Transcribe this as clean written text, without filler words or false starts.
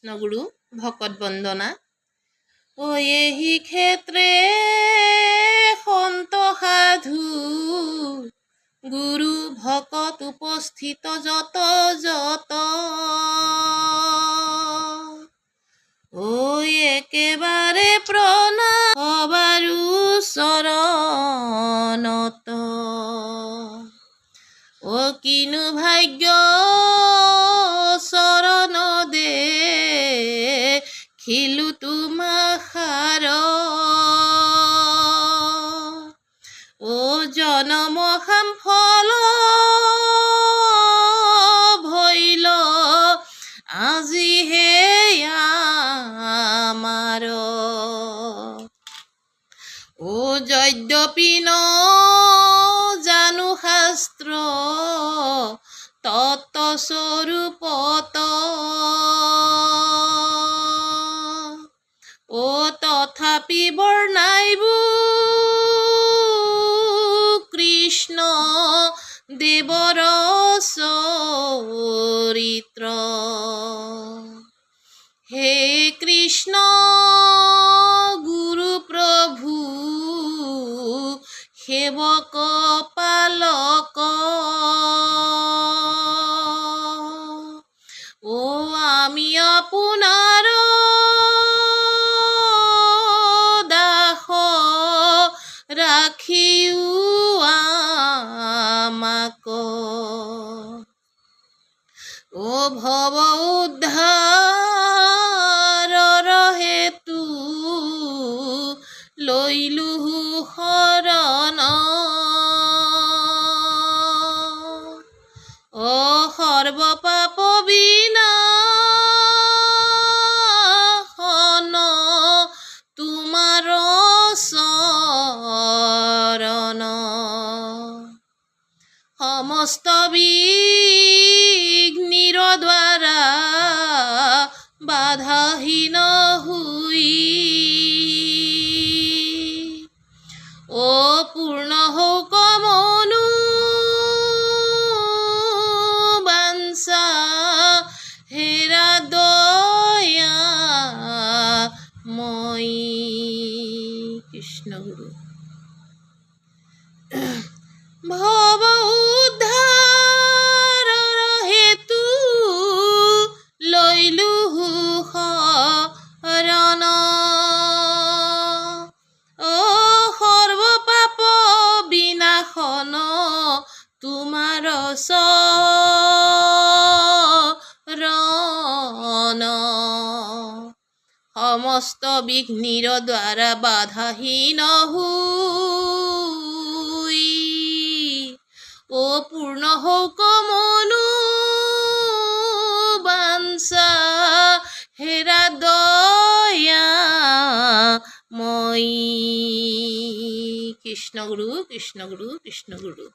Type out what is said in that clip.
নগুৰু ভকত বন্দনা। এহি ক্ষেত্ৰে সন্ত সাধু গুৰু ভকত উপস্থিত যত যত একেবাৰে প্ৰণাম সবাৰু চৰণত কিনু ভাগ্য চৰণ দেখিলো তোমাষাৰ জনম খাম ফল ভৈল আজিহে আমাৰ যদ্যপি ন জানো শাস্ত্ৰ তত্ত্বস্বৰূপত তথাপি বৰ্ণাইবো কৃষ্ণ দেৱৰ চৰিত্ৰ হে কৃষ্ণ গুৰু প্ৰভু সেৱক পালক আমি আপোনাৰ দাস ৰাখিও আমাক ভৱ উদ্ধাৰৰ হেতু লৈলো শৰণ সৰ্ব পাপ বিনাশন তোমাৰ চৰণ সমস্ত বিঘ্নিৰ দ্বাৰা বাধাহীন হুই পূৰ্ণ হৌক মনো বাঞ্ছা হেৰা দয়া মই কৃষ্ণ গুৰু ভৱ উদ্ধাৰৰ হেতু লৈলো শৰণ সৰ্ব পাপ বিনাশন তোমাৰ চৰণ সমস্ত বিঘ্নিৰ দ্বাৰা বাধাহীন হুই পূৰ্ণ হৌক মনো বাঞ্ছা হেৰা দয়া মই কৃষ্ণ গুৰু কৃষ্ণ গুৰু কৃষ্ণ গুৰু।